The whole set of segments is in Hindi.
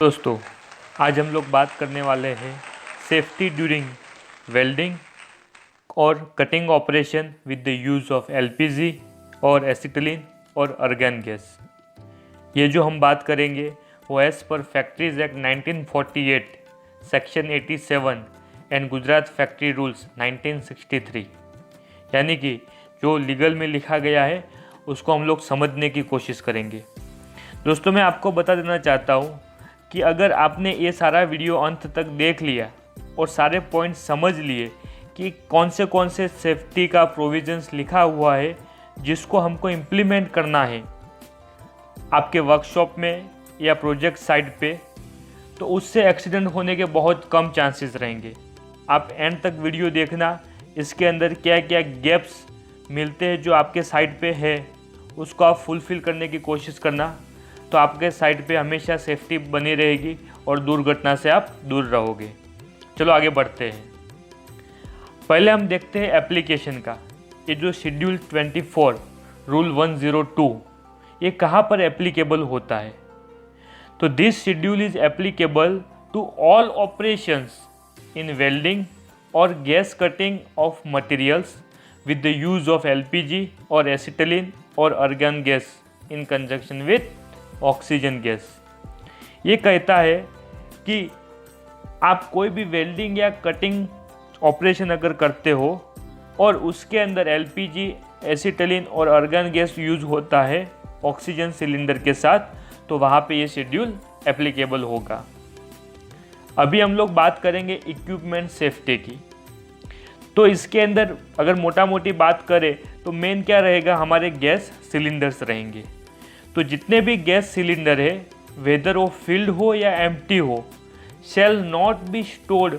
दोस्तों, आज हम लोग बात करने वाले हैं सेफ्टी ड्यूरिंग वेल्डिंग और cutting operation with the use of LPG और एसिटिलीन और अर्गन गैस। ये जो हम बात करेंगे वो as per factories act 1948 section 87 and Gujarat factory rules 1963, यानी कि जो लीगल में लिखा गया है उसको हम लोग समझने की कोशिश करेंगे। दोस्तों, मैं आपको बता देना चाहता हूँ कि अगर आपने ये सारा वीडियो अंत तक देख लिया और सारे पॉइंट समझ लिए कि कौन से सेफ्टी का प्रोविजंस लिखा हुआ है जिसको हमको इम्प्लीमेंट करना है आपके वर्कशॉप में या प्रोजेक्ट साइट पे, तो उससे एक्सीडेंट होने के बहुत कम चांसेस रहेंगे। आप एंड तक वीडियो देखना, इसके अंदर क्या क्या गैप्स मिलते हैं जो आपके साइट पे है उसको आप फुलफ़िल करने की कोशिश करना, तो आपके साइट पे हमेशा सेफ्टी बनी रहेगी और दुर्घटना से आप दूर रहोगे। चलो आगे बढ़ते हैं। पहले हम देखते हैं एप्लीकेशन का। ये जो शेड्यूल 24 रूल 102 ये कहाँ पर एप्लीकेबल होता है? तो this schedule is applicable to all operations in welding और gas cutting of materials with the use of LPG और एसिटिलीन और argon gas in conjunction with oxygen gas. ये कहता है कि आप कोई भी वेल्डिंग या कटिंग ऑपरेशन अगर करते हो और उसके अंदर एलपीजी, एसिटिलीन और अर्गन गैस यूज होता है ऑक्सीजन सिलेंडर के साथ, तो वहाँ पे ये शेड्यूल एप्लीकेबल होगा। अभी हम लोग बात करेंगे इक्विपमेंट सेफ्टी की। तो इसके अंदर अगर मोटा मोटी बात करें तो मेन क्या रहेगा, हमारे गैस सिलेंडर्स रहेंगे। तो जितने भी गैस सिलेंडर है, वेदर वो फिल्ड हो या एम्प्टी हो, shall not be stored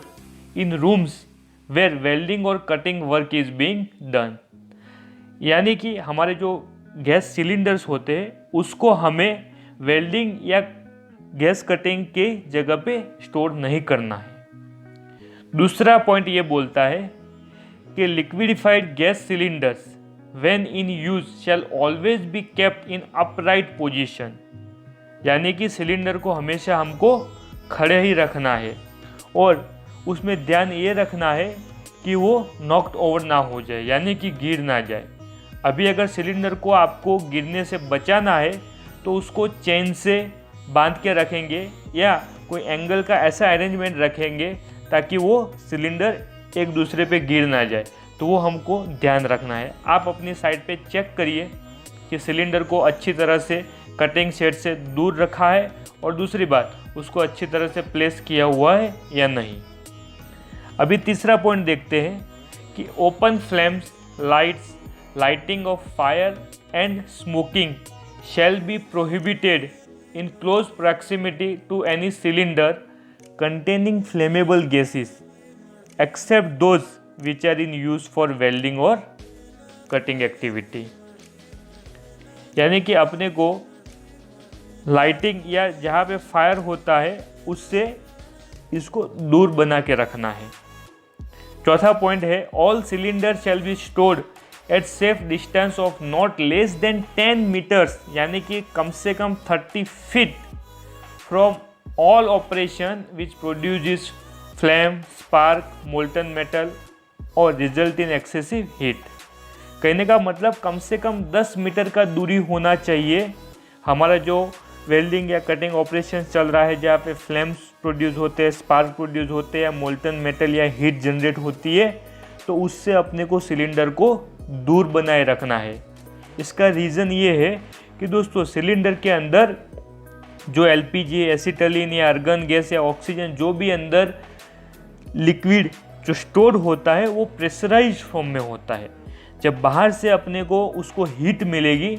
in rooms where welding और cutting work is being done. यानी कि हमारे जो गैस सिलेंडर्स होते हैं उसको हमें वेल्डिंग या गैस कटिंग के जगह पे स्टोर नहीं करना है। दूसरा पॉइंट ये बोलता है कि liquefied gas cylinders when in use shall always be kept in upright position, यानी कि सिलेंडर को हमेशा हमको खड़े ही रखना है और उसमें ध्यान ये रखना है कि वो नॉक्ड ओवर ना हो जाए, यानी कि गिर ना जाए। अभी अगर सिलेंडर को आपको गिरने से बचाना है तो उसको चेन से बांध के रखेंगे या कोई एंगल का ऐसा अरेंजमेंट रखेंगे ताकि वो सिलेंडर एक दूसरे पे गिर ना जाए, तो वो हमको ध्यान रखना है। आप अपनी साइड पे चेक करिए कि सिलेंडर को अच्छी तरह से कटिंग सेट से दूर रखा है और दूसरी बात उसको अच्छी तरह से प्लेस किया हुआ है या नहीं। अभी तीसरा पॉइंट देखते हैं कि open flames, lights, lighting of fire and smoking shall be prohibited in close proximity to any cylinder containing flammable gases except those which are in use for welding और cutting activity। यानी कि अपने को लाइटिंग या जहाँ पे फायर होता है उससे इसको दूर बना के रखना है। चौथा पॉइंट है all cylinder shall be stored at safe distance of not less than 10 meters, यानी कि कम से कम 30 feet from all operation which produces flame, spark, molten metal और रिजल्ट इन एक्सेसिव हीट। कहने का मतलब कम से कम 10 मीटर का दूरी होना चाहिए हमारा जो वेल्डिंग या कटिंग ऑपरेशन चल रहा है, जहाँ पे फ्लेम्स प्रोड्यूस होते हैं, स्पार्क प्रोड्यूस होते हैं या मोल्टन मेटल या हीट जनरेट होती है, तो उससे अपने को सिलेंडर को दूर बनाए रखना है। इसका रीज़न ये है कि दोस्तों सिलेंडर के अंदर जो एलपीजी, एसिटिलीन या अर्गन गैस या ऑक्सीजन जो भी अंदर लिक्विड जो स्टोर होता है वो प्रेशराइज फॉर्म में होता है। जब बाहर से अपने को उसको हीट मिलेगी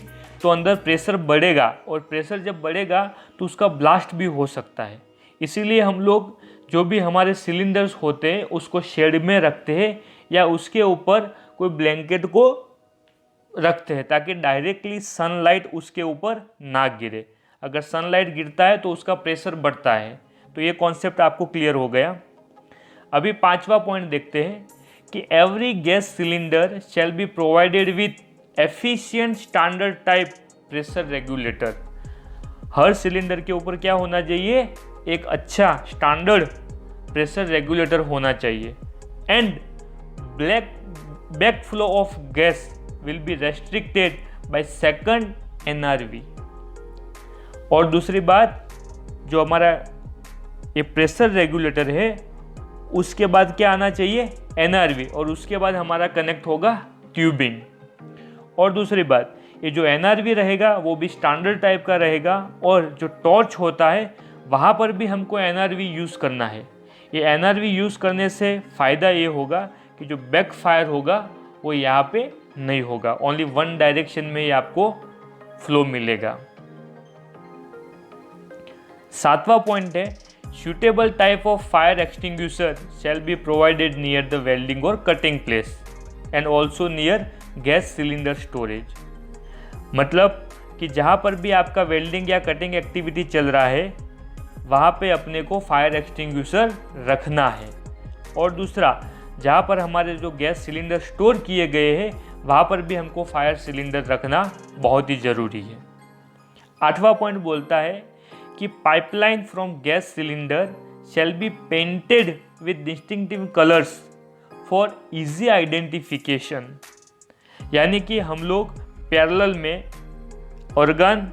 तो अंदर प्रेशर बढ़ेगा और प्रेशर जब बढ़ेगा तो उसका ब्लास्ट भी हो सकता है। इसीलिए हम लोग जो भी हमारे सिलेंडर्स होते हैं उसको शेड में रखते हैं या उसके ऊपर कोई ब्लैंकेट को रखते हैं ताकि डायरेक्टली सनलाइट उसके ऊपर ना गिरे। अगर सनलाइट गिरता है तो उसका प्रेशर बढ़ता है। तो ये कॉन्सेप्ट आपको क्लियर हो गया। अभी पांचवा पॉइंट देखते हैं कि every gas cylinder shall be provided with efficient standard type pressure regulator. Her cylinder के ऊपर क्या होना चाहिए? एक अच्छा स्टैंडर्ड प्रेशर रेगुलेटर होना चाहिए and back flow of gas will be restricted by second NRV। और दूसरी बात, जो हमारा ये प्रेशर रेगुलेटर है उसके बाद क्या आना चाहिए, NRV, और उसके बाद हमारा कनेक्ट होगा ट्यूबिंग। और दूसरी बात, ये जो NRV रहेगा वो भी स्टैंडर्ड टाइप का रहेगा, और जो टॉर्च होता है वहाँ पर भी हमको NRV यूज़ करना है। ये NRV यूज़ करने से फ़ायदा ये होगा कि जो बैक फायर होगा वो यहाँ पे नहीं होगा, ओनली वन डायरेक्शन में ही आपको फ्लो मिलेगा। 7वां पॉइंट है, suitable type of fire extinguisher shall be provided near the welding or cutting place and also near gas cylinder storage। मतलब कि जहाँ पर भी आपका वेल्डिंग या कटिंग एक्टिविटी चल रहा है वहाँ पे अपने को फायर एक्सटिंग्विशर रखना है। और दूसरा, जहाँ पर हमारे जो गैस सिलेंडर स्टोर किए गए हैं वहाँ पर भी हमको फायर सिलेंडर रखना बहुत ही ज़रूरी है। 8वां पॉइंट बोलता है कि pipeline from gas cylinder shall be painted with distinctive colours for easy identification. यानी कि हम लोग पैरेलल में ऑर्गन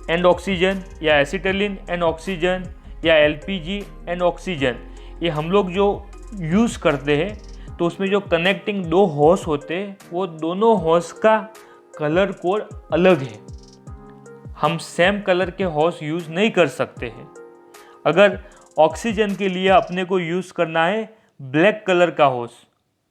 एंड ऑक्सीजन या एसिटिलीन एंड ऑक्सीजन या LPG एंड ऑक्सीजन, ये हम लोग जो यूज़ करते हैं तो उसमें जो कनेक्टिंग 2 हॉर्स होते हैं वो दोनों हॉर्स का कलर कोड अलग है। हम सेम कलर के हॉर्स यूज़ नहीं कर सकते हैं। अगर ऑक्सीजन के लिए अपने को यूज़ करना है ब्लैक कलर का हॉर्स,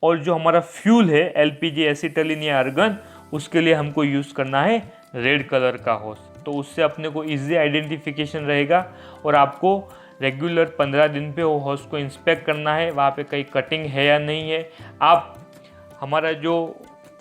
और जो हमारा फ्यूल है LPG, एसिटिलीन या आर्गन, उसके लिए हमको यूज़ करना है रेड कलर का हॉर्स। तो उससे अपने को इजी आइडेंटिफिकेशन रहेगा, और आपको रेगुलर 15 दिन पे वो हॉर्स को इंस्पेक्ट करना है, वहाँ पे कहीं कटिंग है या नहीं है। आप हमारा जो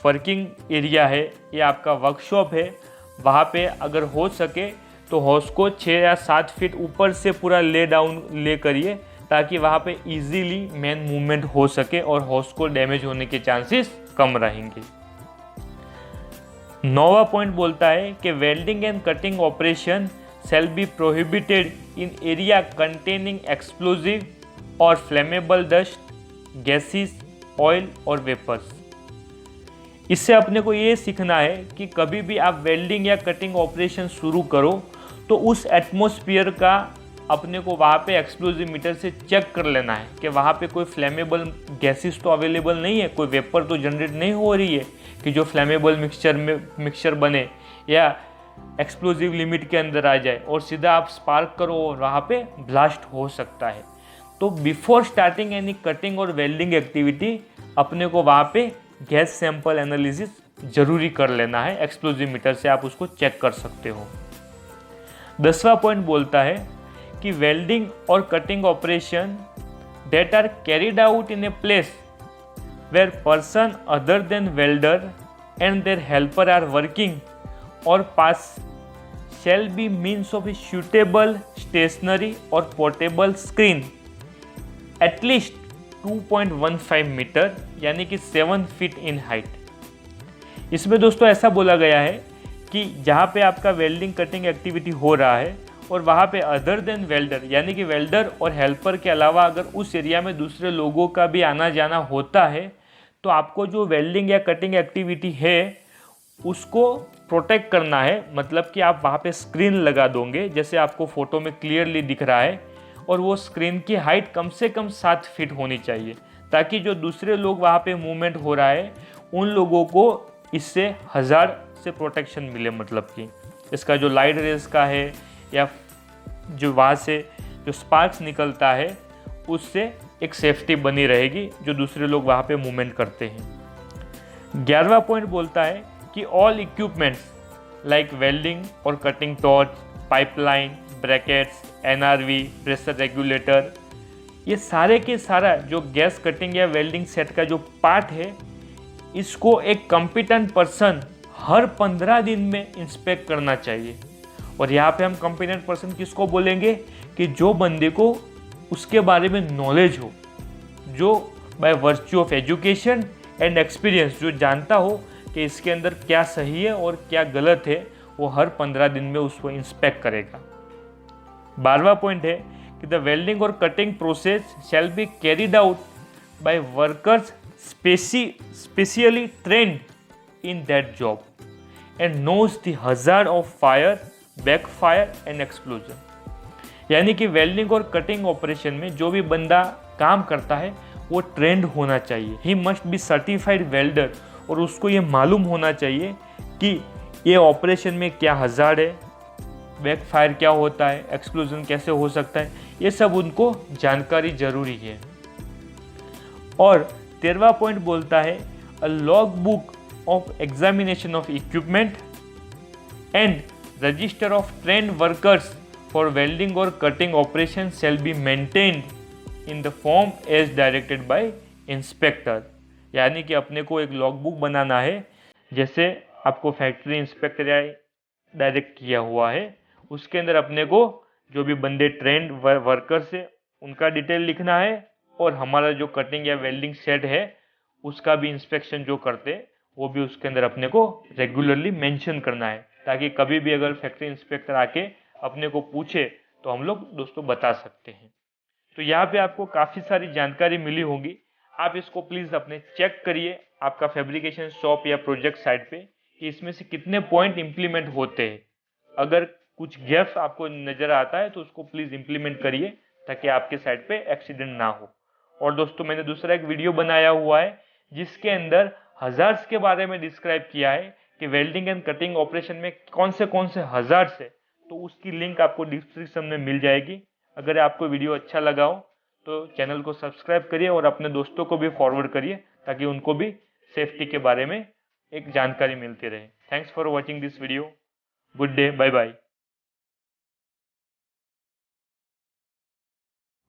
वर्किंग एरिया है ये आपका वर्कशॉप है, वहाँ पे अगर हो सके तो हॉर्स को 6 या 7 फीट ऊपर से पूरा ले करिए, ताकि वहाँ पे इजीली मेन मूवमेंट हो सके और हॉर्स को डैमेज होने के चांसेस कम रहेंगे। 9वां पॉइंट बोलता है कि welding and cutting operation shall be prohibited in area containing explosive or flammable dust, gases, oil और वेपर्स। इससे अपने को ये सीखना है कि कभी भी आप वेल्डिंग या कटिंग ऑपरेशन शुरू करो तो उस एटमॉस्फेयर का अपने को वहाँ पे एक्सप्लोजिव मीटर से चेक कर लेना है कि वहाँ पे कोई फ्लेमेबल गैसेस तो अवेलेबल नहीं है, कोई वेपर तो जनरेट नहीं हो रही है कि जो फ्लेमेबल मिक्सचर बने या एक्सप्लोजिव लिमिट के अंदर आ जाए और सीधा आप स्पार्क करो और वहाँ पे ब्लास्ट हो सकता है। तो बिफोर स्टार्टिंग एनी कटिंग और वेल्डिंग एक्टिविटी अपने को वहाँ पे गैस सैंपल एनालिसिस जरूरी कर लेना है, एक्सप्लोजिव मीटर से आप उसको चेक कर सकते हो। 10वां पॉइंट बोलता है कि वेल्डिंग और cutting operation that are carried out in a place where person other than welder and their helper are working or pass shall be means of a suitable stationary or portable screen at least 2.15 metre यानी कि 7 फीट इन हाइट। इसमें दोस्तों ऐसा बोला गया है कि जहाँ पे आपका वेल्डिंग कटिंग एक्टिविटी हो रहा है और वहाँ पे अदर देन वेल्डर यानी कि वेल्डर और हेल्पर के अलावा अगर उस एरिया में दूसरे लोगों का भी आना जाना होता है तो आपको जो वेल्डिंग या कटिंग एक्टिविटी है उसको प्रोटेक्ट करना है। मतलब कि आप वहाँ पे स्क्रीन लगा दोगे जैसे आपको फोटो में क्लियरली दिख रहा है, और वो स्क्रीन की हाइट कम से कम 7 फीट होनी चाहिए ताकि जो दूसरे लोग वहाँ पे मूवमेंट हो रहा है उन लोगों को इससे हज़ार से प्रोटेक्शन मिले। मतलब कि इसका जो लाइट रेज का है या जो वहाँ से जो स्पार्क्स निकलता है उससे एक सेफ्टी बनी रहेगी जो दूसरे लोग वहाँ पे मूवमेंट करते हैं। 11वां पॉइंट बोलता है कि ऑल इक्विपमेंट्स लाइक वेल्डिंग और cutting torch, pipeline, brackets, NRV, pressure regulator, ये सारे के सारा जो गैस कटिंग या वेल्डिंग सेट का जो पार्ट है इसको एक कॉम्पिटेंट पर्सन हर 15 दिन में इंस्पेक्ट करना चाहिए। और यहाँ पे हम कॉम्पिटेंट पर्सन किसको बोलेंगे कि जो बंदे को उसके बारे में नॉलेज हो, जो by virtue of education and experience जो जानता हो कि इसके अंदर क्या सही है और क्या गलत है, वो हर 15 दिन में उसको इंस्पेक्ट करेगा। 12वां पॉइंट है कि द वेल्डिंग और cutting process shall be carried out by workers specially trained in that job and knows the hazard of fire, backfire and explosion. यानी कि वेल्डिंग और कटिंग ऑपरेशन में जो भी बंदा काम करता है वो ट्रेंड होना चाहिए, he must be certified welder, और उसको ये मालूम होना चाहिए कि ये ऑपरेशन में क्या हजार्ड है, बैकफायर क्या होता है, एक्सप्लोजन कैसे हो सकता है, ये सब उनको जानकारी जरूरी है। और 13वां पॉइंट बोलता है a log book of examination of equipment and register of trained workers for welding और cutting operation shall be maintained in the form as directed by inspector. यानी कि अपने को एक लॉग बुक बनाना है, जैसे आपको फैक्ट्री इंस्पेक्टर या डायरेक्ट किया हुआ है, उसके अंदर अपने को जो भी बंदे ट्रेंड वर्कर्स है उनका डिटेल लिखना है, और हमारा जो कटिंग या वेल्डिंग सेट है उसका भी इंस्पेक्शन जो करते वो भी उसके अंदर अपने को रेगुलरली मेंशन करना है, ताकि कभी भी अगर फैक्ट्री इंस्पेक्टर आके अपने को पूछे तो हम लोग दोस्तों बता सकते हैं। तो यहाँ पे आपको काफ़ी सारी जानकारी मिली होगी, आप इसको प्लीज़ अपने चेक करिए आपका फैब्रिकेशन शॉप या प्रोजेक्ट साइट पे कि इसमें से कितने पॉइंट इंप्लीमेंट होते हैं। अगर कुछ गैप आपको नज़र आता है तो उसको प्लीज़ इंप्लीमेंट करिए ताकि आपके साइट पे एक्सीडेंट ना हो। और दोस्तों मैंने दूसरा एक वीडियो बनाया हुआ है जिसके अंदर हजार्ड्स के बारे में डिस्क्राइब किया है कि वेल्डिंग एंड कटिंग ऑपरेशन में कौन से हजार्ड्स है, तो उसकी लिंक आपको डिस्क्रिप्शन में मिल जाएगी। अगर आपको वीडियो अच्छा लगा हो तो चैनल को सब्सक्राइब करिए और अपने दोस्तों को भी फॉरवर्ड करिए ताकि उनको भी सेफ्टी के बारे में एक जानकारी मिलती रहे। Thanks for watching this video. Good day, bye bye.